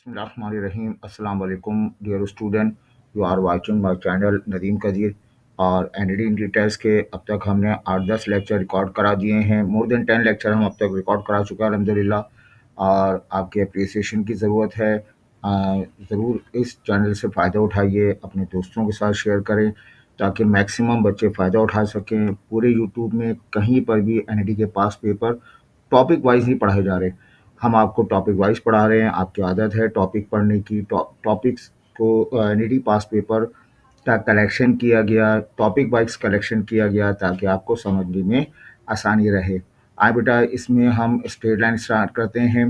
बिस्मिल्लाहिर्रहमानिर्रहीम। अस्सलाम वालेकुम dear student, you are watching my channel Nadeem Qadeer. और एनडी टेस्ट के अब तक हमने 8-10 लेक्चर रिकॉर्ड करा दिए हैं। मोर देन 10 लेक्चर हम अब तक रिकॉर्ड करा चुके हैं अल्हम्दुलिल्लाह। और आपके अप्रिसिएशन की ज़रूरत है। ज़रूर इस चैनल से फ़ायदा उठाइए, अपने दोस्तों के साथ शेयर करें ताकि मैक्सिमम बच्चे फ़ायदा उठा सकें। पूरे यूट्यूब में कहीं पर भी एनडी के पास पेपर टॉपिक वाइज नहीं पढ़ाए जा रहे। हम आपको टॉपिक वाइज पढ़ा रहे हैं। आपकी आदत है टॉपिक पढ़ने की। टॉपिक्स को एनईडी पास पेपर का कलेक्शन किया गया, टॉपिक वाइज कलेक्शन किया गया ताकि आपको समझने में आसानी रहे। आए बेटा, इसमें हम स्ट्रेट लाइन स्टार्ट करते हैं।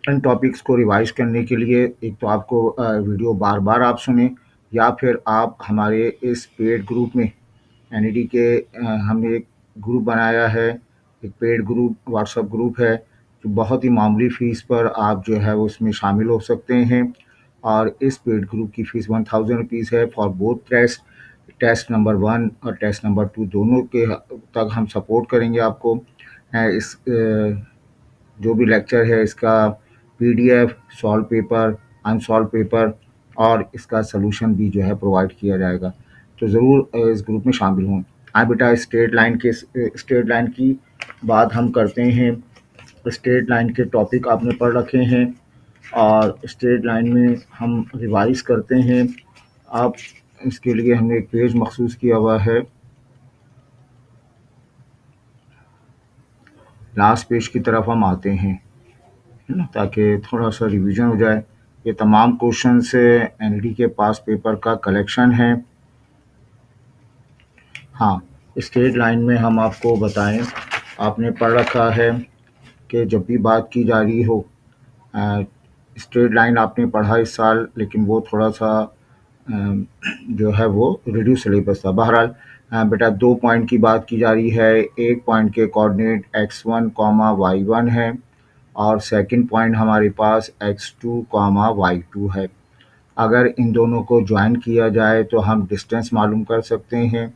इन टॉपिक्स को रिवाइज करने के लिए एक तो आपको वीडियो बार बार आप सुने, या फिर आप हमारे इस पेड ग्रुप में एनईडी के हमने एक ग्रुप बनाया है। एक पेड ग्रुप व्हाट्सएप ग्रुप है जो बहुत ही मामूली फ़ीस पर आप जो है उसमें शामिल हो सकते हैं। और इस पेड ग्रुप की फ़ीस 1000 रुपीज़ है for both test. Test number 1 और टेस्ट नंबर 2 दोनों के तक हम सपोर्ट करेंगे आपको। इस जो भी लेक्चर है इसका PDF, solve paper, unsolve paper और इसका सलूशन भी जो है प्रोवाइड किया जाएगा। तो ज़रूर इस ग्रुप में शामिल हों। बेटा, स्ट्रेट लाइन की बात हम करते हैं। स्ट्रेट लाइन के टॉपिक आपने पढ़ रखे हैं और स्ट्रेट लाइन में हम रिवाइज करते हैं। आप इसके लिए हमने एक पेज मखसूस किया हुआ है। लास्ट पेज की तरफ हम आते हैं, है ना, ताकि थोड़ा सा रिवीजन हो जाए। ये तमाम क्वेश्चन से एनडी के पास पेपर का कलेक्शन है। हाँ, स्ट्रेट लाइन में हम आपको बताएं, आपने पढ़ रखा है कि जब भी बात की जा रही हो, स्ट्रेट लाइन आपने पढ़ा इस साल, लेकिन वो थोड़ा सा जो है वो रिड्यूस सिलेबस था। बहरहाल बेटा, 2 पॉइंट की बात की जा रही है। एक पॉइंट के कोऑर्डिनेट x1, y1 है और सेकंड पॉइंट हमारे पास x2, y2 है। अगर इन दोनों को ज्वाइन किया जाए तो हम डिस्टेंस मालूम कर सकते हैं।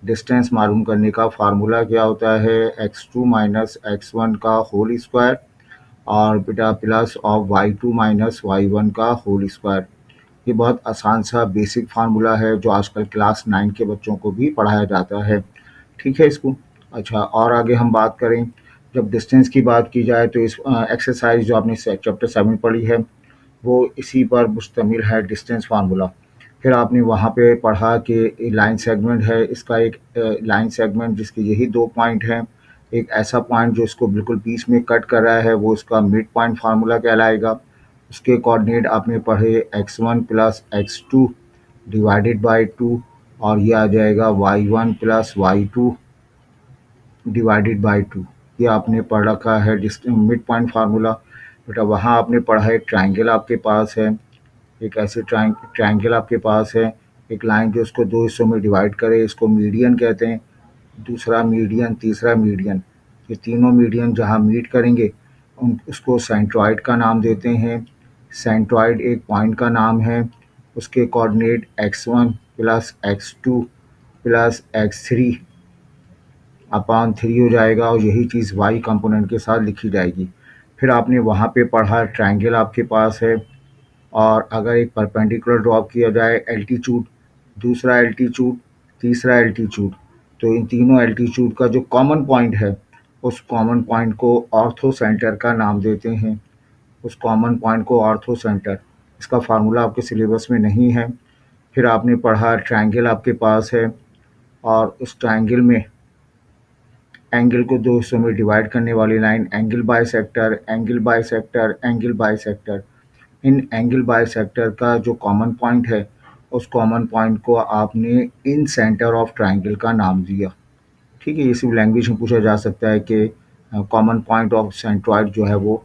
डिस्टेंस मालूम करने का फार्मूला क्या होता है? x2 माइनस x1 का होल स्क्वायर और बेटा plus of y2 minus y1 का होल स्क्वायर। ये बहुत आसान सा बेसिक फार्मूला है जो आजकल क्लास 9 के बच्चों को भी पढ़ाया जाता है। ठीक है इसको। अच्छा, और आगे हम बात करें, जब डिस्टेंस की बात की जाए तो इस एक्सरसाइज जो आपने चैप्टर 7 पढ़ी है वो इसी पर मुश्तमिल है, डिस्टेंस फार्मूला। फिर आपने वहाँ पे पढ़ा कि लाइन सेगमेंट है, इसका एक लाइन सेगमेंट जिसके यही 2 पॉइंट हैं। एक ऐसा पॉइंट जो इसको बिल्कुल बीच में कट कर रहा है वो इसका मिड पॉइंट फार्मूला कहलाएगा। उसके कोऑर्डिनेट आपने पढ़े x1 plus x2 divided by 2 और ये आ जाएगा y1 plus y2 divided by 2। ये आपने पढ़ रखा है मिड पॉइंट फार्मूला। बेटा, वहाँ आपने पढ़ा है ट्राइंगल आपके पास है। एक ऐसे ट्राइंगल आपके पास है, एक लाइन जो इसको 2 हिस्सों में डिवाइड करे, इसको मीडियन कहते हैं। दूसरा मीडियन, तीसरा मीडियन, ये तीनों मीडियन जहाँ मीट करेंगे उसको सेंट्रॉइड का नाम देते हैं। सेंट्रॉइड एक पॉइंट का नाम है। उसके coordinate x1 plus x2 plus x3 upon 3 हो जाएगा और यही चीज़ y कंपोनेंट के साथ लिखी जाएगी। फिर आपने वहाँ पे पढ़ा ट्राइंगल आपके पास है और अगर एक परपेंडिकुलर ड्रॉप किया जाए, एल्टीट्यूड, दूसरा एल्टीट्यूड, तीसरा एल्टीट्यूड, तो इन तीनों एल्टीट्यूड का जो कॉमन पॉइंट है उस कॉमन पॉइंट को ऑर्थो सेंटर का नाम देते हैं। उस कॉमन पॉइंट को ऑर्थो सेंटर। इसका फार्मूला आपके सिलेबस में नहीं है। फिर आपने पढ़ा ट्राइंगल आपके पास है और उस ट्राइंगल में एंगल को 2 हिस्सों में डिवाइड करने वाली line angle bisector, angle bisector, angle bisector. इन एंगल बाइसेक्टर का जो कॉमन पॉइंट है उस कॉमन पॉइंट को आपने इन सेंटर ऑफ ट्राइंगल का नाम दिया। ठीक है, इसी लैंग्वेज में पूछा जा सकता है कि कॉमन पॉइंट ऑफ सेंट्रॉइड जो है वो,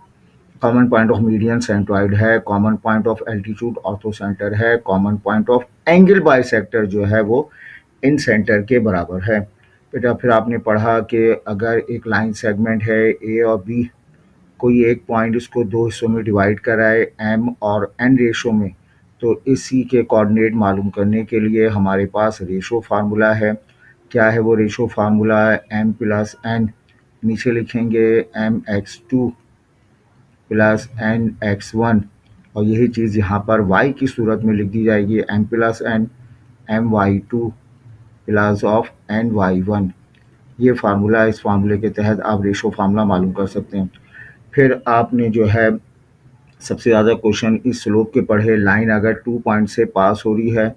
common point of median centroid है, common point of altitude orthocentre है, common point of angle bisector जो है वो इन सेंटर के बराबर है। बेटा, फिर आपने पढ़ा कि अगर एक लाइन सेगमेंट है ए और बी, कोई एक पॉइंट इसको 2 हिस्सों में डिवाइड कराए एम और एन रेशो में, तो इसी के कोऑर्डिनेट मालूम करने के लिए हमारे पास रेशो फार्मूला है। क्या है वो ratio formula? M plus N, नीचे लिखेंगे M X two plus N X one और यही चीज़ यहाँ पर y की सूरत में लिख दी जाएगी m plus N my2 plus of ny1। ये फार्मूला, इस फार्मूले के तहत आप रेशो फार्मूला मालूम कर सकते हैं। फिर आपने जो है सबसे ज़्यादा क्वेश्चन इस स्लोप के पढ़े। लाइन अगर 2 पॉइंट से पास हो रही है,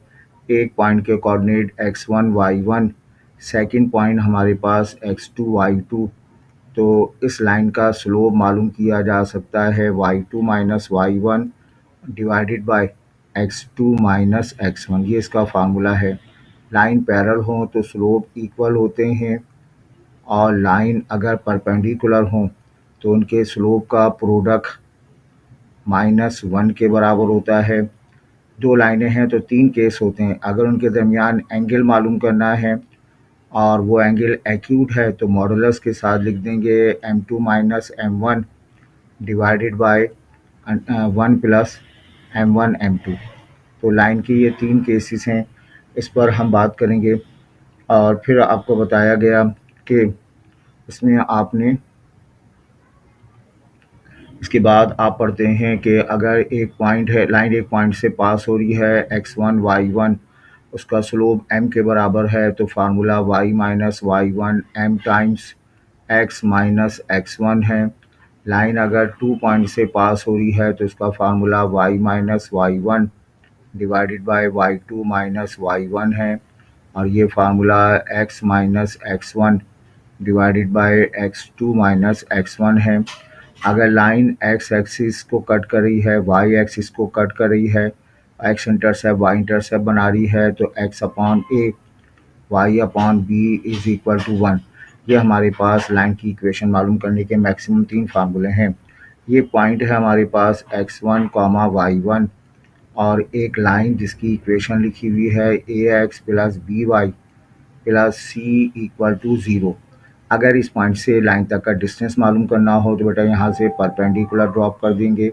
एक पॉइंट के coordinate x1 y1, second point हमारे पास x2 y2, तो इस लाइन का स्लोप मालूम किया जा सकता है y2 minus y1 divided by x2 minus x1। ये इसका फार्मूला है। लाइन पैरेलल हो तो स्लोप इक्वल होते हैं, और लाइन अगर परपेंडिकुलर हो तो उनके स्लोप का प्रोडक्ट -1 के बराबर होता है। दो लाइनें हैं तो तीन केस होते हैं। अगर उनके दरमियान एंगल मालूम करना है और वो एंगल एक्यूट है तो मॉडुलस के साथ लिख देंगे m2 minus m1 divided by 1 plus m1 m2। तो लाइन की ये तीन केसेस हैं, इस पर हम बात करेंगे। और फिर आपको बताया गया कि इसमें आपने, इसके बाद आप पढ़ते हैं कि अगर एक पॉइंट है, लाइन एक पॉइंट से पास हो रही है x1 y1, उसका स्लोप m के बराबर है, तो formula y minus y1 m times x minus x1 है। लाइन अगर 2 पॉइंट से पास हो रही है तो इसका formula y minus y1 divided by y2 minus y1 है, और ये formula x minus x1 divided by x2 minus x1 है। अगर लाइन x एक्सिस को कट कर रही है, y एक्सिस को कट कर रही है, x इंटरसेप्ट y इंटरसेप्ट बना रही है, तो x upon a y upon b is equal to 1। ये हमारे पास लाइन की इक्वेशन मालूम करने के मैक्सिमम 3 फार्मूले हैं। ये पॉइंट है हमारे पास x1 कॉमा y1, और एक लाइन जिसकी इक्वेशन लिखी हुई है ax plus by plus C equal to 0। अगर इस पॉइंट से लाइन तक का डिस्टेंस मालूम करना हो तो बेटा यहाँ से परपेंडिकुलर ड्रॉप कर देंगे।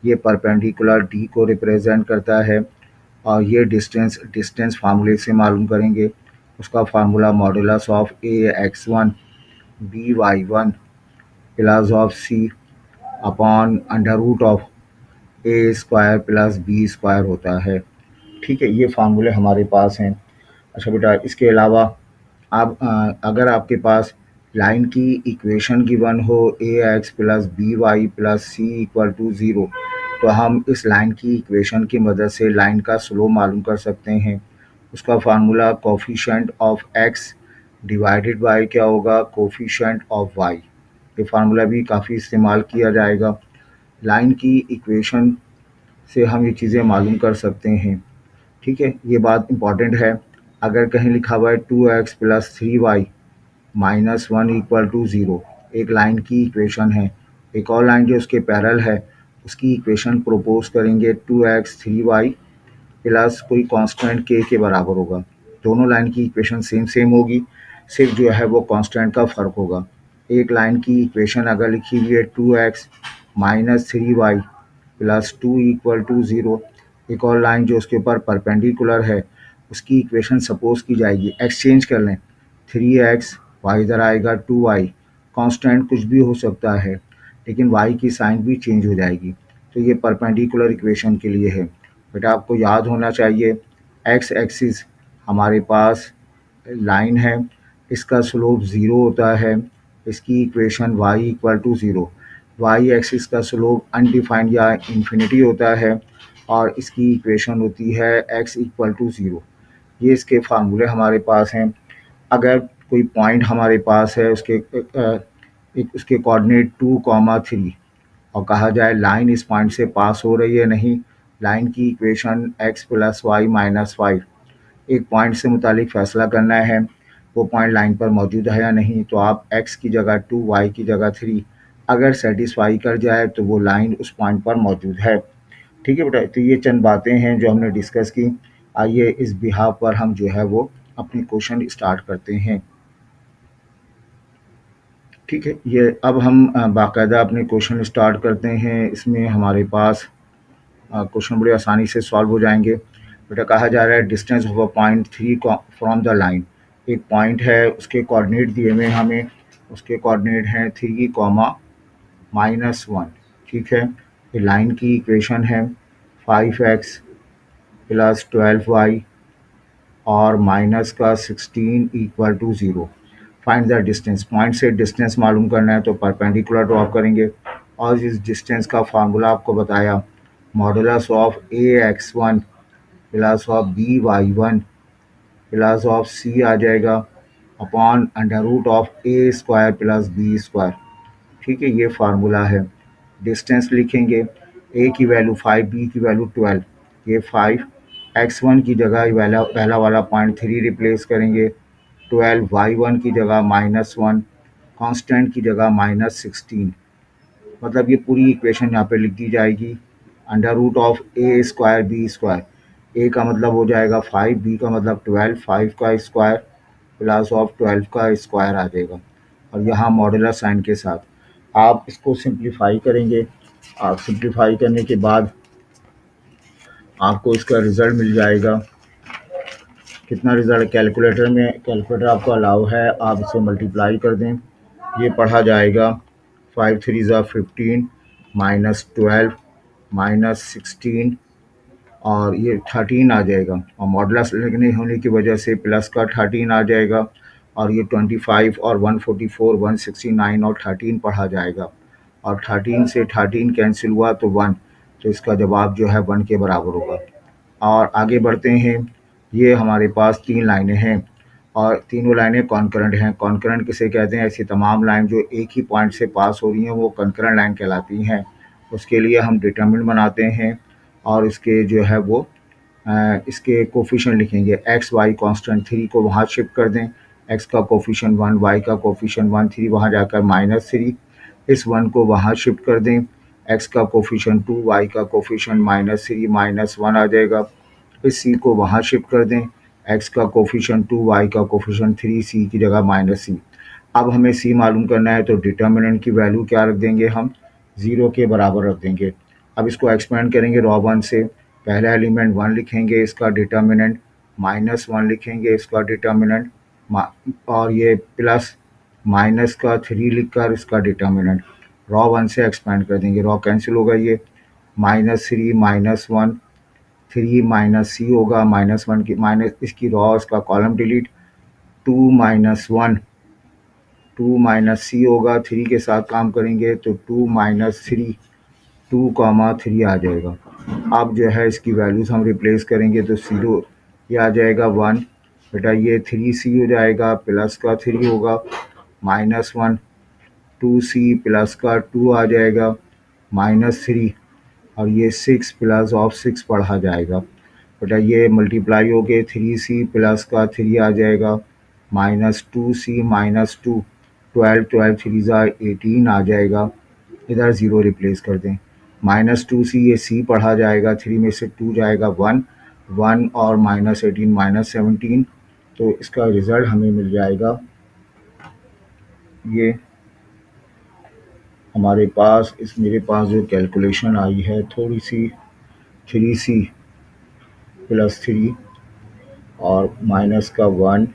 ये परपेंडिकुलर डी को रिप्रेजेंट करता है, और ये डिस्टेंस फार्मूले से मालूम करेंगे। उसका formula modulus of ax1 by1 plus of C upon under root of A square plus B square होता है। ठीक है, ये फार्मूले हमारे पास हैं। अच्छा बेटा, इसके अलावा आप अगर आपके पास लाइन की इक्वेशन गिवन हो ax plus B Y plus C equal to 0, तो हम इस लाइन की इक्वेशन की मदद से लाइन का स्लोप मालूम कर सकते हैं। उसका formula coefficient of x divided by क्या होगा, कोफिशिएंट ऑफ y। ये फार्मूला भी काफ़ी इस्तेमाल किया जाएगा। लाइन की इक्वेशन से हम ये चीज़ें मालूम कर सकते हैं। ठीक है, ये बात इम्पॉर्टेंट है। अगर कहीं लिखा हुआ है 2x plus 3y minus 1 equal to 0, एक लाइन की इक्वेशन है। एक और लाइन जो उसके पैरेलल है, उसकी इक्वेशन प्रोपोज करेंगे 2x 3y प्लस कोई कांस्टेंट k के बराबर होगा। दोनों लाइन की इक्वेशन सेम सेम होगी, सिर्फ जो है वो कांस्टेंट का फ़र्क होगा। एक लाइन की इक्वेशन अगर लिखी हुई है 2x minus 3y plus 2 equal to 0, एक और लाइन जो उसके ऊपर परपेंडिकुलर है, उसकी इक्वेशन सपोज की जाएगी। एक्सचेंज कर लें, 3x, y इधर आएगा 2y, कांस्टेंट कुछ भी हो सकता है, लेकिन y की साइन भी चेंज हो जाएगी। तो ये परपेंडिकुलर इक्वेशन के लिए है। बेटा आपको याद होना चाहिए, x एक्सिस हमारे पास लाइन है, इसका स्लोप 0 होता है, इसकी equation y equal to 0। Y axis का स्लोप अनडिफाइंड या इन्फिनिटी होता है, और इसकी इक्वेशन होती है x इक्वल टू 0। ये इसके फार्मूले हमारे पास हैं। अगर कोई पॉइंट हमारे पास है, उसके कोऑर्डिनेट 2, 3, और कहा जाए लाइन इस पॉइंट से पास हो रही है, नहीं, लाइन की equation x plus Y minus 5। एक पॉइंट से मुतालिक फ़ैसला करना है, वो पॉइंट लाइन पर मौजूद है या नहीं, तो आप x की जगह 2, y की जगह 3 अगर सेटिस्फाई कर जाए तो वो लाइन उस पॉइंट पर मौजूद है। ठीक है बेटा, तो ये चंद बातें हैं जो हमने डिस्कस की। आइए इस बिहाफ पर हम जो है वो अपनी क्वेश्चन स्टार्ट करते हैं। ठीक है, ये अब हम बाकायदा अपने क्वेश्चन स्टार्ट करते हैं। इसमें हमारे पास क्वेश्चन बड़े आसानी से सॉल्व हो जाएंगे। बेटा कहा जा रहा है distance of a point 3 from the line. एक पॉइंट है, उसके कोऑर्डिनेट दिए हुए हमें, उसके कोऑर्डिनेट हैं 3, -1। ठीक है, ये लाइन की इक्वेशन है। 5x प्लस 12y और माइनस का 16 equal to 0। Find the distance, point से डिस्टेंस मालूम करना है तो परपेंडिकुलर ड्रॉ करेंगे और इस डिस्टेंस का फार्मूला आपको बताया, modulus of ax1 plus of by1 plus of c आ जाएगा upon under root of A square plus B square. ठीक है, ये फार्मूला है। डिस्टेंस लिखेंगे, ए की वैल्यू 5, बी की वैल्यू 12, ये 5 x1 की जगह पहला वाला पॉइंट 3 रिप्लेस करेंगे, 12 y1 की जगह -1, कांस्टेंट की जगह -16। मतलब ये पूरी इक्वेशन यहाँ पे लिख दी जाएगी, under root of A square B square. A का मतलब हो जाएगा 5, बी का मतलब 12, 5 का स्क्वायर प्लस ऑफ 12 का स्क्वायर आ जाएगा और यहाँ मॉडुलर साइन के साथ आप इसको सिंप्लीफाई करेंगे। आप सिंप्लीफाई करने के बाद आपको इसका रिज़ल्ट मिल जाएगा। कितना रिज़ल्ट कैलकुलेटर आपको अलाउ है, आप इसे मल्टीप्लाई कर दें, ये पढ़ा जाएगा 5 3 ज़ा 15 माइनस 12 माइनस 16 और ये 13 आ जाएगा और मॉडुलस लगने होने की वजह से प्लस का 13 आ जाएगा और ये 25 और 144 169 और 13 पढ़ा जाएगा और 13 से 13 कैंसिल हुआ तो 1, तो इसका जवाब जो है 1 के बराबर होगा। और आगे बढ़ते हैं, ये हमारे पास 3 लाइनें हैं और तीनों लाइनें कॉन्करेंट हैं। कॉन्करेंट किसे कहते हैं? ऐसी तमाम लाइन जो एक ही पॉइंट से पास हो रही हैं वो कॉन्करेंट लाइन कहलाती हैं। उसके लिए हम डिटरमिनेंट बनाते हैं और इसके जो है वो इसके कोफिशिएंट लिखेंगे। एक्स वाई कांस्टेंट 3 को वहाँ शिफ्ट कर दें, एक्स का कोफिशिएंट 1, वाई का कोफिशिएंट 1, 3 वहाँ जाकर -3, इस 1 को वहाँ शिफ्ट कर दें, एक्स का कोफिशिएंट 2, वाई का कोफिशिएंट -3 -1 आ जाएगा। इस सी को वहाँ शिफ्ट कर दें, एक्स का कोफिशिएंट 2, वाई का कोफिशिएंट 3, सी की जगह -c। अब हमें सी मालूम करना है तो डिटर्मिनेंट की वैल्यू क्या रख देंगे हम? 0 के बराबर रख देंगे। अब इसको एक्सपेंड करेंगे रॉ 1 से, पहला एलिमेंट 1 लिखेंगे, इसका डिटर्मिनेंट -1 लिखेंगे, इसका डिटर्मिनेंट और ये प्लस माइनस का 3 लिखकर इसका डिटर्मिनेंट रॉ 1 से एक्सपेंड कर देंगे। रॉ कैंसिल होगा, ये -3 -1 3 माइनस सी होगा, -1 की माइनस इसकी रॉ इसका कॉलम डिलीट, 2 -1 2 माइनस सी होगा, 3 के साथ काम करेंगे तो 2 -3 2, 3 आ जाएगा। अब जो है इसकी वैल्यूज़ हम रिप्लेस करेंगे तो 0 ये आ जाएगा 1, बेटा ये 3c हो जाएगा, प्लस का 3 होगा, -1 2c प्लस का 2 आ जाएगा, -3 और ये 6 प्लस ऑफ 6 पढ़ा जाएगा। बेटा ये मल्टीप्लाई हो के 3c प्लस का 3 आ जाएगा, -2c -2 12 12 3 ज़ा 18 आ जाएगा। इधर 0 रिप्लेस कर दें, -2c ये c पढ़ा जाएगा, 3 में से 2 जाएगा 1 1 और -18 -17, तो इसका रिज़ल्ट हमें मिल जाएगा। ये हमारे पास मेरे पास जो कैलकुलेशन आई है थोड़ी सी, 3c प्लस 3 और माइनस का 1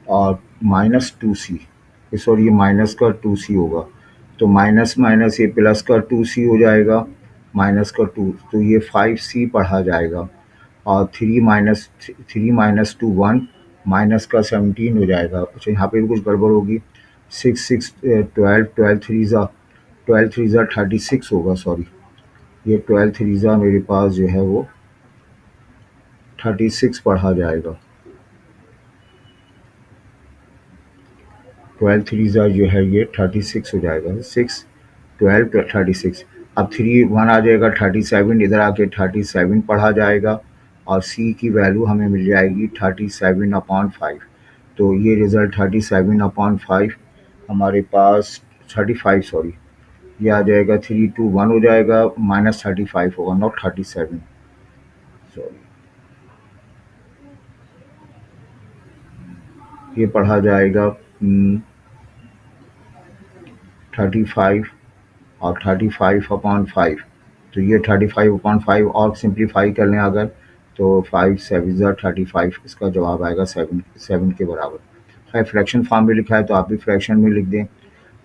और -2c, सॉरी ये माइनस का 2c होगा, तो माइनस माइनस ये प्लस का 2c हो जाएगा, माइनस का 2, तो ये 5c पढ़ा जाएगा और 3 - 2 1 माइनस का 17 हो जाएगा। अच्छा यहाँ पे भी कुछ गड़बड़ होगी, 6 6 12 12 3 ज़ा 36 होगा, सॉरी ये 12 3 ज़ा मेरे पास जो है वो 36 पढ़ा जाएगा, 12 3 ज़ा जो है ये 36 हो जाएगा, 6 12 36। अब 3 1 आ जाएगा 37, इधर आके 37 पढ़ा जाएगा और c की वैल्यू हमें मिल जाएगी 37/5, तो ये रिज़ल्ट 37/5 हमारे पास 35, सॉरी ये आ जाएगा 3 2 1 हो जाएगा, -35 होगा, नॉट 37, सॉरी ये पढ़ा जाएगा 35 और 35/5, तो ये 35/5 और सिंप्लीफाई कर लें अगर तो 5 7 ज़ा 35, इसका जवाब आएगा 7 7 के बराबर। खैर फ्रैक्शन फॉर्म में लिखा है तो आप भी फ्रैक्शन में लिख दें।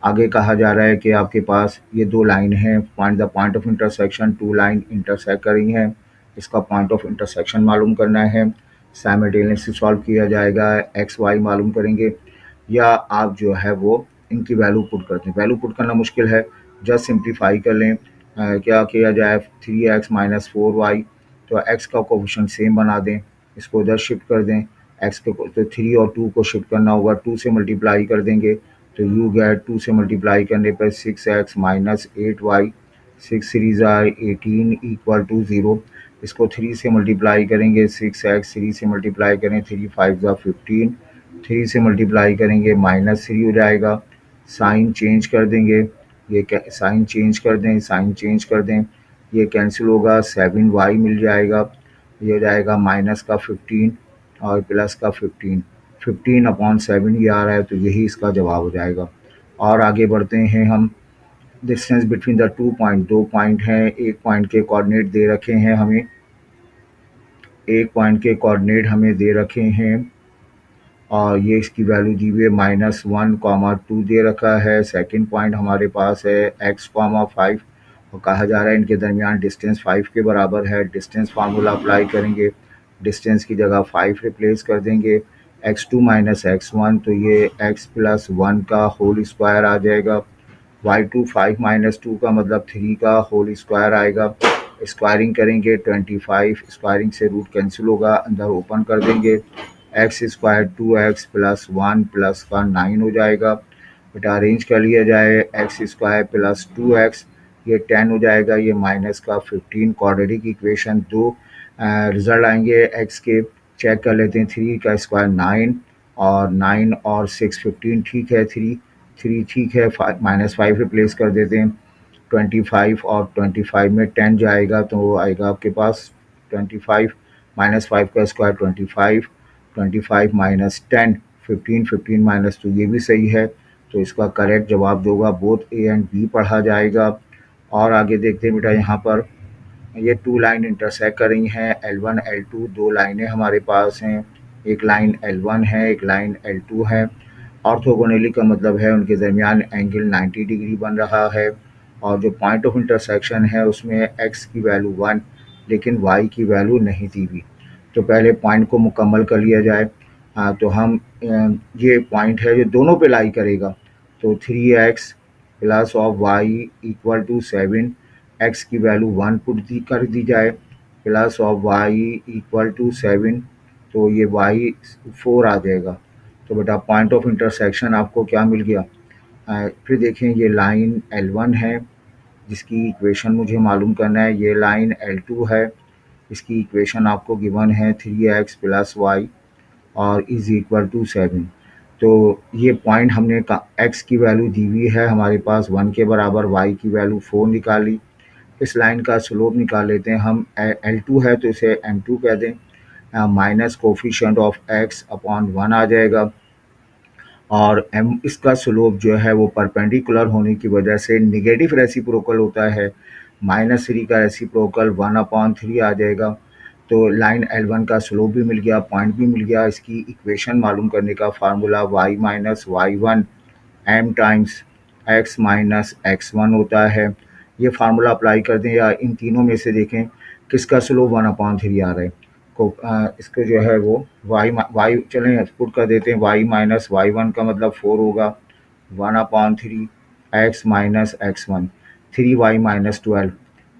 आगे कहा जा रहा है कि आपके पास ये 2 लाइन हैं, find the point of intersection, 2 line intersect कर रही हैं, इसका पॉइंट ऑफ इंटरसेक्शन मालूम करना है। साइमल्टेनियसली सॉल्व किया जाएगा, एक्स वाई मालूम करेंगे, या आप जो है वो इनकी वैल्यू पुट करते हैं। वैल्यू पुट करना मुश्किल है, जस्ट सिंप्लीफाई कर लें। क्या किया जाए, 3x माइनस 4y, तो x का कोफिशिएंट सेम बना दें, इसको उधर शिफ्ट कर दें। x के तो 3 और 2 को शिफ्ट करना होगा, 2 से मल्टीप्लाई कर देंगे तो यू गेट 2 से मल्टीप्लाई करने पर 6x माइनस 8y, 6 थ्री ज़ार 18 इक्वल टू 0। इसको 3 से मल्टीप्लाई करेंगे, 6x 3 से मल्टीप्लाई करें, 3 5 ज़ार 15, 3 से मल्टीप्लाई करेंगे -3 हो जाएगा। साइन चेंज कर देंगे, ये साइन चेंज कर दें, साइन चेंज कर दें, ये कैंसिल होगा, 7y मिल जाएगा, ये हो जाएगा माइनस का 15 और प्लस का 15, 15/7 ये आ रहा है, तो यही इसका जवाब हो जाएगा। और आगे बढ़ते हैं हम। Distance between the 2 point, 2 point हैं, एक पॉइंट के कोऑर्डिनेट दे रखे हैं हमें, एक पॉइंट के कोऑर्डिनेट हमें दे रखे हैं और ये इसकी वैल्यू दी हुई है -1, 2 दे रखा है। सेकंड पॉइंट हमारे पास है x, 5 और कहा जा रहा है इनके दरमियान डिस्टेंस 5 के बराबर है। डिस्टेंस फार्मूला अप्लाई करेंगे, डिस्टेंस की जगह 5 रिप्लेस कर देंगे, x2 माइनस x1, तो ये x प्लस 1 का होल स्क्वायर आ जाएगा। y2 5 माइनस 2 का मतलब 3 का होल स्क्वायर आएगा। स्क्वायरिंग करेंगे 25, स्क्वायरिंग से रूट कैंसिल होगा, अंदर ओपन कर देंगे, x square 2x plus 1 plus का 9 हो जाएगा। बेटा अरेंज कर लिया जाए, एक्स स्क्वायर प्लस 2x ये 10 हो जाएगा, ये माइनस का 15, क्वाड्रेटिक इक्वेशन 2 रिजल्ट आएंगे x के। चेक कर लेते हैं, 3 का स्क्वायर 9 और 9 और 6 15, ठीक है, 3 ठीक है, -5 रिप्लेस कर देते हैं। 25 और 25 में 10 जाएगा तो आएगा आपके पास 25 -5 का स्क्वायर 25, 25 माइनस 10 15, 15 माइनस 2 ये भी सही है, तो इसका करेक्ट जवाब जो होगा बोथ ए एंड बी पढ़ा जाएगा। और आगे देखते हैं बेटा, यहाँ पर ये 2 लाइन इंटरसेक्ट कर रही हैं, L1 L2 2 लाइनें हमारे पास हैं, एक लाइन L1 है, एक लाइन L2 है। ऑर्थोगोनली का मतलब है उनके दरमियान एंगल 90 डिग्री बन रहा है और जो पॉइंट ऑफ इंटरसेक्शन है उसमें x की वैल्यू 1 लेकिन y की वैल्यू नहीं दी हुई। तो पहले पॉइंट को मुकम्मल कर लिया जाए। तो हम ये पॉइंट है जो दोनों पे लाई करेगा, तो 3x plus of Y equal to 7, x की वैल्यू 1 पुट कर दी जाए, plus of y equal to 7, तो ये y 4 आ जाएगा। तो बेटा पॉइंट ऑफ इंटरसेक्शन आपको क्या मिल गया। फिर देखें, ये लाइन L1 है जिसकी इक्वेशन मुझे मालूम करना है, ये लाइन L2 है, इसकी इक्वेशन आपको गिवन है 3x प्लस वाई और इज़ इक्वल टू 7। तो ये पॉइंट हमने x की वैल्यू दी हुई है हमारे पास 1 के बराबर, y की वैल्यू 4 निकाली। इस लाइन का स्लोप निकाल लेते हैं हम, L2 है तो इसे M2 कह दें, minus coefficient of x upon 1 आ जाएगा और m इसका स्लोप जो है वो परपेंडिकुलर होने की वजह से नेगेटिव रेसिप्रोकल होता है, -3 का रेसिप्रोकल 1/3 आ जाएगा। तो लाइन L1 का स्लोप भी मिल गया, पॉइंट भी मिल गया। इसकी इक्वेशन मालूम करने का formula y minus y1 m times x minus x1 होता है। ये फार्मूला अप्लाई कर दें या इन तीनों में से देखें किसका स्लोप 1/3 आ रहा है। को इसको जो है वो y चलें पुट कर देते हैं, y माइनस y1 का मतलब 4 होगा, 1/3 x minus x1, 3y minus 12,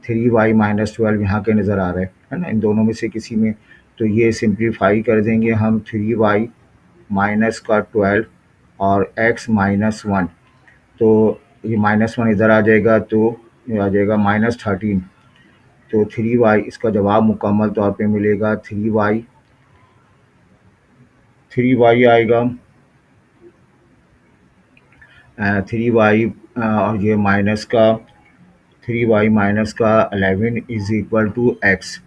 3y minus 12 यहाँ के नज़र आ रहा है ना, इन दोनों में से किसी में। तो ये सिंप्लीफाई कर देंगे हम, 3y माइनस का 12 और x माइनस 1, तो ये -1 इधर आ जाएगा तो ये आ जाएगा -13। तो 3y इसका जवाब मुकम्मल तौर पे मिलेगा, 3y आएगा, 3y और ये माइनस का 3y माइनस का 11 इज़ इक्वल टू x।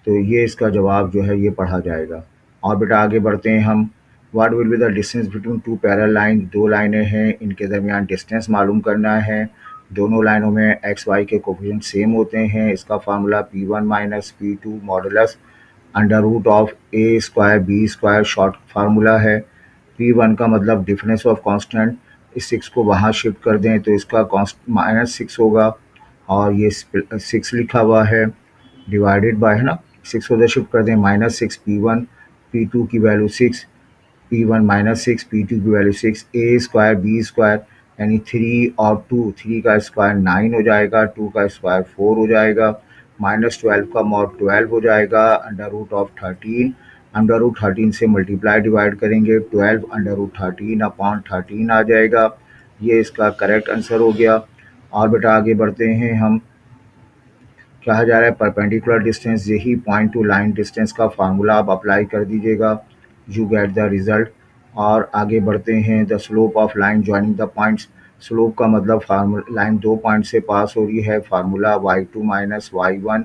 तो ये इसका जवाब जो है ये पढ़ा जाएगा। और बेटा आगे बढ़ते हैं हम। What will be the distance between 2 parallel line, 2 लाइनें हैं, इनके दरमियान डिस्टेंस मालूम करना है। दोनों लाइनों में एक्स वाई के कोफिशिएंट सेम होते हैं। इसका formula P1 minus P2 modulus under root of a² b² short formula है। P1 का मतलब डिफरेंस ऑफ कांस्टेंट, इस 6 को वहाँ शिफ्ट कर दें तो इसका कॉन्स्ट -6 होगा, और ये 6 लिखा हुआ है डिवाइडेड बाय, है ना, 6 को उधर शिफ्ट कर दें, -6 P1, P2 की वैल्यू 6, P1 -6, P2 की वैल्यू 6, ए स्क्वायर बी स्क्वायर यानी 3 और 2, 3 का स्क्वायर 9 हो जाएगा, 2 का स्क्वायर 4 हो जाएगा, -12 का मॉड 12 हो जाएगा, √13, √13 से मल्टीप्लाई डिवाइड करेंगे, 12 √13 अपॉन 13 आ जाएगा। ये इसका करेक्ट आंसर हो गया। और बेटा आगे बढ़ते हैं हम। कहा जा रहा है परपेंडिकुलर डिस्टेंस, यही पॉइंट टू लाइन डिस्टेंस का फार्मूला आप अप्लाई कर दीजिएगा, यू गेट द रिजल्ट। और आगे बढ़ते हैं, the slope of line joining the points. Slope का मतलब फार्मूला, लाइन दो पॉइंट से पास हो रही है, formula y2 minus y1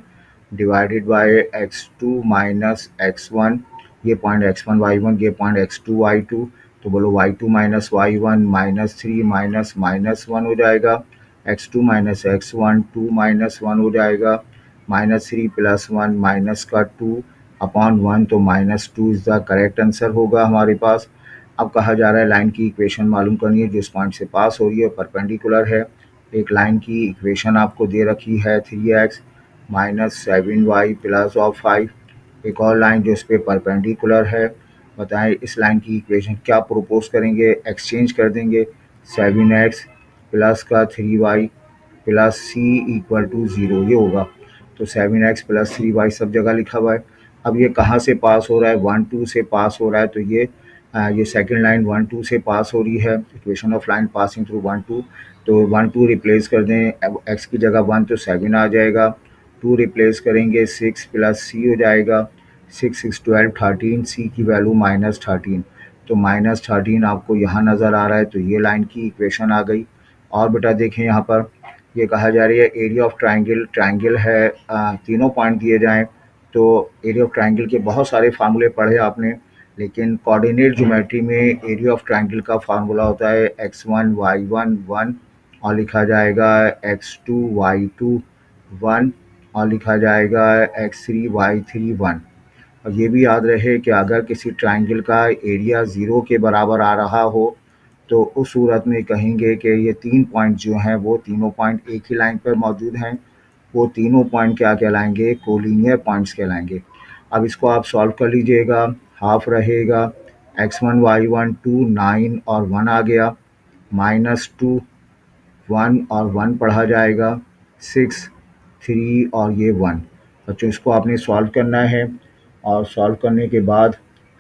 divided by x2 minus x1। ये पॉइंट x1 y1, ये पॉइंट x2 y2, तो बोलो y2 माइनस y1 -3 माइनस -1 हो जाएगा, x2 माइनस x1 2 -1 हो जाएगा, -3 + 1 माइनस का 2 अपॉन 1, तो -2 इज़ द करेक्ट आंसर होगा हमारे पास। अब कहा जा रहा है लाइन की इक्वेशन मालूम करनी है जिस पॉइंट से पास हो रही है, परपेंडिकुलर है। एक लाइन की इक्वेशन आपको दे रखी है 3x minus 7y plus of 5, एक और लाइन जो इस पर परपेंडिकुलर है। बताएं इस लाइन की इक्वेशन क्या प्रोपोज करेंगे, एक्सचेंज कर देंगे, 7x प्लस का 3y plus C equal to 0, ये होगा। तो 7x प्लस 3y सब जगह लिखा हुआ है। अब ये कहाँ से पास हो रहा है, 1 2 से पास हो रहा है, तो ये सेकंड लाइन 1 2 से पास हो रही है, equation of line passing through 1 2। तो 1 2 रिप्लेस कर दें, x की जगह 1 तो 7 आ जाएगा, 2 रिप्लेस करेंगे 6 प्लस c हो जाएगा, 6 6 12 13, c की वैल्यू -13, तो -13 आपको यहाँ नज़र आ रहा है, तो ये लाइन की इक्वेशन आ गई। और बेटा देखें यहाँ पर ये कहा जा रही है एरिया ऑफ ट्राइंगल, ट्राइंगल है, तीनों पॉइंट दिए जाएं तो एरिया ऑफ ट्राइंगल के बहुत सारे फार्मूले पढ़े आपने, लेकिन कोऑर्डिनेट ज्योमेट्री में एरिया ऑफ ट्राइंगल का फार्मूला होता है x1 y1 1, और लिखा जाएगा x2 y2 1, और लिखा जाएगा x3 y3 1। और ये भी याद रहे कि अगर किसी ट्राइंगल का एरिया 0 के बराबर आ रहा हो तो उस सूरत में कहेंगे कि ये 3 पॉइंट जो हैं वो तीनों पॉइंट एक ही लाइन पर मौजूद हैं, वो तीनों पॉइंट क्या कहलाएंगे, कोलिनियर पॉइंट्स कहलाएंगे। अब इसको आप सॉल्व कर लीजिएगा, हाफ रहेगा, x1 y1 2 9 और 1 आ गया, -2 1 और 1 पढ़ा जाएगा, 6 3 और ये 1। बच्चों इसको आपने सॉल्व करना है, और सॉल्व करने के बाद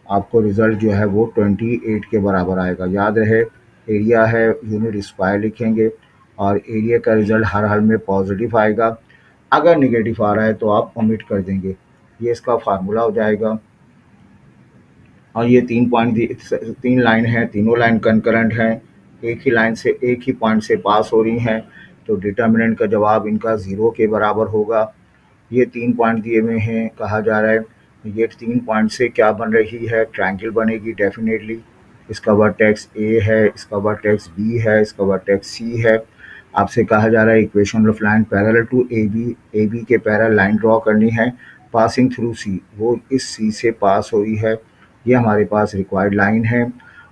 आपको रिज़ल्ट जो है वो 28 के बराबर आएगा। याद रहे एरिया है यूनिट स्क्वायर लिखेंगे, और एरिया का रिज़ल्ट हर हाल में पॉजिटिव आएगा, अगर नेगेटिव आ रहा है तो आप ओमिट कर देंगे, ये इसका फार्मूला हो जाएगा। और ये 3 पॉइंट 3 लाइन है, तीनों लाइन कंकरेंट हैं, एक ही लाइन से एक ही पॉइंट से पास हो रही हैं, तो डिटर्मिनेंट का जवाब इनका 0 के बराबर होगा। ये 3 पॉइंट दिए हुए हैं, कहा जा रहा है ये 3 पॉइंट से क्या बन रही है, ट्रायंगल बनेगी डेफिनेटली। इसका वर्टेक्स ए है, इसका वर्टेक्स बी है, इसका वर्टेक्स सी है। आपसे कहा जा रहा है equation of line parallel to A B के पैरेलल लाइन ड्रॉ करनी है पासिंग थ्रू सी, वो इस सी से पास हो रही है, ये हमारे पास रिक्वायर्ड लाइन है।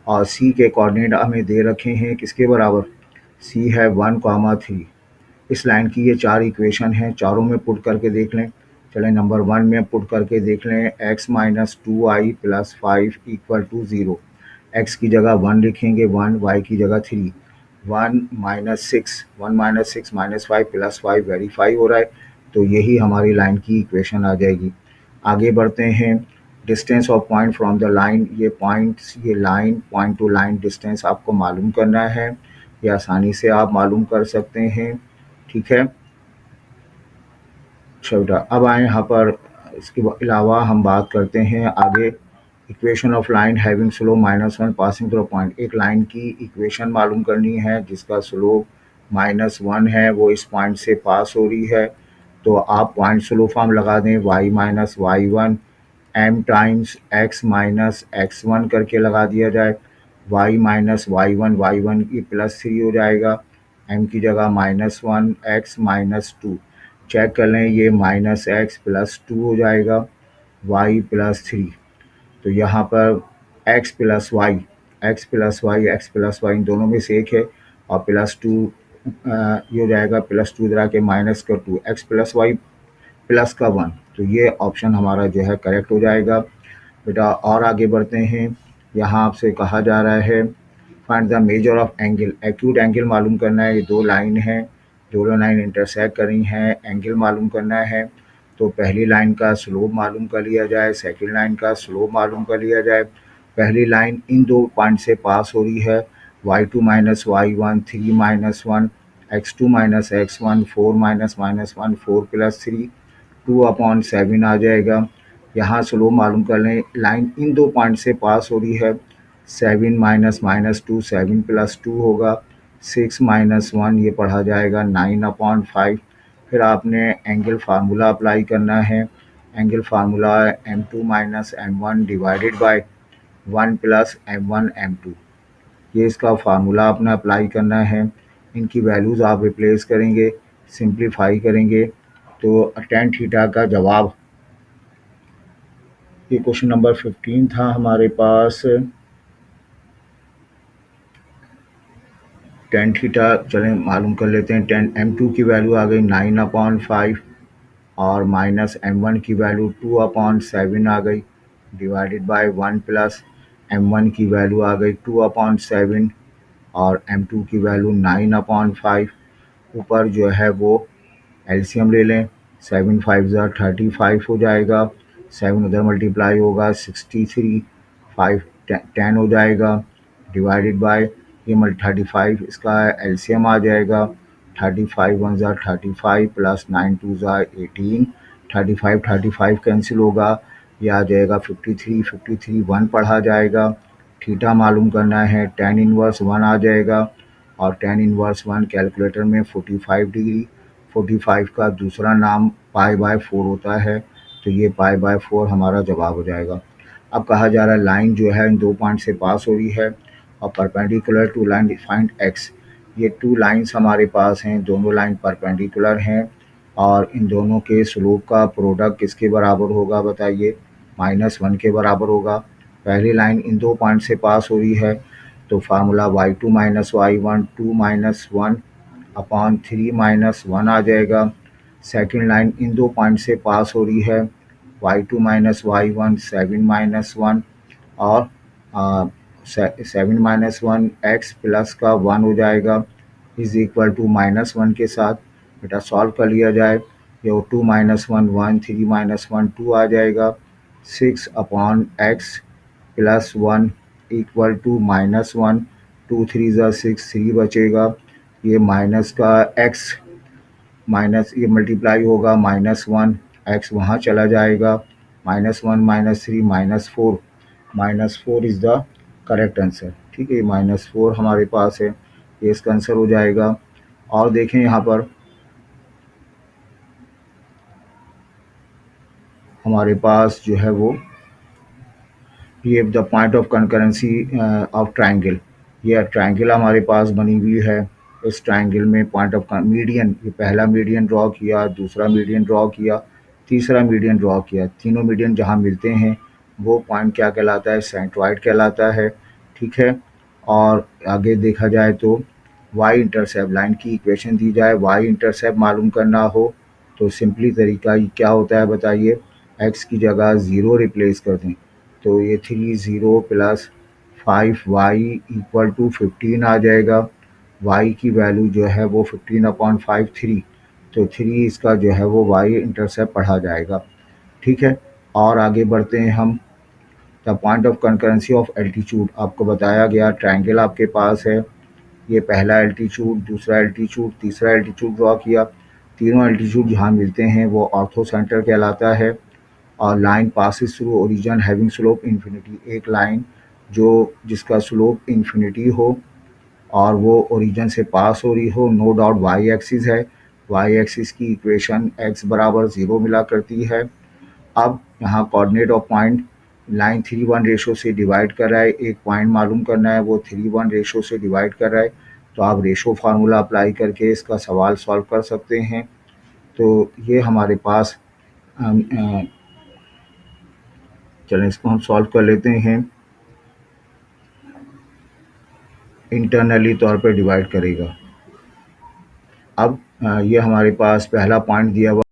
और सी के कोऑर्डिनेट हमें दे रखे हैं किसके बराबर, सी है 1, 3। इस लाइन की ये 4 इक्वेशन हैं, चारों में पुट करके देख लें। चलें नंबर 1 में पुट करके देख लें, x minus 2y plus 5 equal to 0। x की जगह 1 लिखेंगे 1, y की जगह 3, 1 माइनस 6 माइनस 5 प्लस 5 वेरीफाई हो रहा है, तो यही हमारी लाइन की इक्वेशन आ जाएगी। आगे बढ़ते हैं, distance of point from the line, ये पॉइंट्स, ये line, point two line distance आपको मालूम करना है, ये आसानी से आप मालूम कर सकते हैं, ठीक है। अच्छा बेटा अब आए यहाँ पर, इसके अलावा हम बात करते हैं आगे, equation of line having slope -1 passing through point. एक लाइन की इक्वेशन मालूम करनी है जिसका स्लोप -1 है, वो इस पॉइंट से पास हो रही है, तो आप पॉइंट स्लो फॉर्म लगा दें, y minus y1 m times x minus x1 करके लगा दिया जाए, y माइनस y1 की +3 हो जाएगा, m की जगह -1 x -2, चेक कर लें ये -x +2 हो जाएगा, y +3, तो यहाँ पर x + y x plus y इन दोनों में से एक है, और प्लस टू ये हो जाएगा प्लस टू इधर आके माइनस का two, X plus Y plus का वन। तो ये ऑप्शन हमारा जो है करेक्ट हो जाएगा बेटा। और आगे बढ़ते हैं, यहाँ आपसे कहा जा रहा है find the measure of angle, acute angle मालूम करना है। ये दो लाइन है, दोनों लाइन इंटरसेक्ट कर रही हैं, एंगल मालूम करना है। तो पहली लाइन का स्लोप मालूम कर लिया जाए, सेकंड लाइन का स्लोप मालूम कर लिया जाए। पहली लाइन इन दो पॉइंट से पास हो रही है, y2 minus Y one, three minus one, x2 minus X one, four minus minus one, four plus three, 2/7 आ जाएगा। यहाँ स्लोप मालूम कर लें, लाइन इन दो पॉइंट से पास हो रही है, 7 minus minus two, 7 plus two होगा, 6 माइनस वन ये पढ़ा जाएगा 9/5। फिर आपने एंगल फार्मूला अप्लाई करना है। Angle formula m2 minus m1 divided by 1 plus m1 m2, ये इसका फार्मूला अपना अप्लाई करना है। इनकी वैल्यूज़ आप रिप्लेस करेंगे, सिंप्लीफाई करेंगे, तो टेन थीटा का जवाब, ये क्वेश्चन नंबर 15 था हमारे पास। टेन थीटा चलें मालूम कर लेते हैं। टेन m2 की वैल्यू आ गई 9/5, और माइनस m1 की वैल्यू 2/7 आ गई, डिवाइडेड बाय 1 प्लस m1 की वैल्यू आ गई 2/7, और m2 की वैल्यू 9/5। ऊपर जो है वो एलसीएम ले लें, 7 5 ज़ा 35 हो जाएगा, 7 उधर मल्टीप्लाई होगा 63, 5 10 हो जाएगा, डिवाइडेड बाय ये 35, इसका एलसीएम आ जाएगा 35 1 ज़ा 35 प्लस 9 2 ज़ा 18, 35 कैंसिल होगा, ये आ जाएगा 53 1 पढ़ा जाएगा। थीटा मालूम करना है, tan इनवर्स 1 आ जाएगा, और tan इनवर्स 1 कैलकुलेटर में 45 डिग्री, 45 का दूसरा नाम π/4 होता है, तो ये π/4 हमारा जवाब हो जाएगा। अब कहा जा रहा है लाइन जो है इन दो पॉइंट से पास हो रही है, और perpendicular to line defined x, ये टू लाइंस हमारे पास हैं, दोनों लाइन परपेंडिकुलर हैं, और इन दोनों के स्लोप का प्रोडक्ट किसके बराबर होगा बताइए, -1 के बराबर होगा। पहली लाइन इन दो पॉइंट से पास हो रही है, तो formula y2 minus Y one, 2 minus 1/3 minus 1 आ जाएगा। सेकेंड लाइन इन दो पॉइंट से पास हो रही है, y2 minus Y one, 7 minus 1, और 7 माइनस 1 x प्लस का 1 हो जाएगा, इज इक्वल टू -1 के साथ बेटा सॉल्व कर लिया जाए। ये 2 माइनस 1 1, 3 माइनस 1 2 आ जाएगा, 6/x प्लस 1 इक्वल टू -1, 2 3 ज़ा 6, 3 बचेगा, ये माइनस का x माइनस ये मल्टीप्लाई होगा -1, x वहाँ चला जाएगा, -1 -3 -4, -4 इज़ द करेक्ट आंसर। ठीक है, -4 हमारे पास है, ये इसका आंसर हो जाएगा। और देखें यहाँ पर हमारे पास जो है वो ये the point of concurrency of triangle, ये ट्रायंगल हमारे पास बनी हुई है। इस ट्रायंगल में पॉइंट ऑफ मीडियन, ये पहला मीडियन ड्रॉ किया, दूसरा मीडियन ड्रॉ किया, तीसरा मीडियन ड्रॉ किया, तीनों मीडियन जहाँ मिलते हैं वो पॉइंट क्या कहलाता है, सेंट्रॉइड कहलाता है। ठीक है, और आगे देखा जाए तो वाई इंटरसेप्ट लाइन की इक्वेशन दी जाए, वाई इंटरसेप्ट मालूम करना हो तो सिंपली तरीका क्या होता है बताइए, एक्स की जगह 0 रिप्लेस कर दें, तो ये 3 0 प्लस 5y इक्वल टू 15 आ जाएगा। y की वैल्यू जो है वो 15/5 3, तो 3 इसका जो है वो y इंटरसेप्ट पढ़ा जाएगा। ठीक है, और आगे बढ़ते हैं हम। The point of concurrency of altitude आपको बताया गया, ट्रायंगल आपके पास है, ये पहला एल्टीट्यूड, दूसरा एल्टीट्यूड, तीसरा एल्टीट्यूड ड्रॉ किया, तीनों एल्टीट्यूड जहाँ मिलते हैं वो ऑर्थो सेंटर कहलाता है। और line passes through origin having slope infinity, एक लाइन जो जिसका स्लोप इन्फिनिटी हो और वो ओरिजिन से पास हो रही हो, नो डाउट वाई एक्सिस है, वाई एक्सिस की इक्वेशन x बराबर 0 मिला करती है। अब यहाँ coordinate of point line 3:1 ratio से डिवाइड कर रहा है, एक पॉइंट मालूम करना है वो 3:1 रेशो से डिवाइड कर रहा है, तो आप रेशो फार्मूला अप्लाई करके इसका सवाल सॉल्व कर सकते हैं। तो ये हमारे पास चलें इसको हम सॉल्व कर लेते हैं। इंटरनली तौर पे डिवाइड करेगा। अब ये हमारे पास पहला पॉइंट दिया हुआ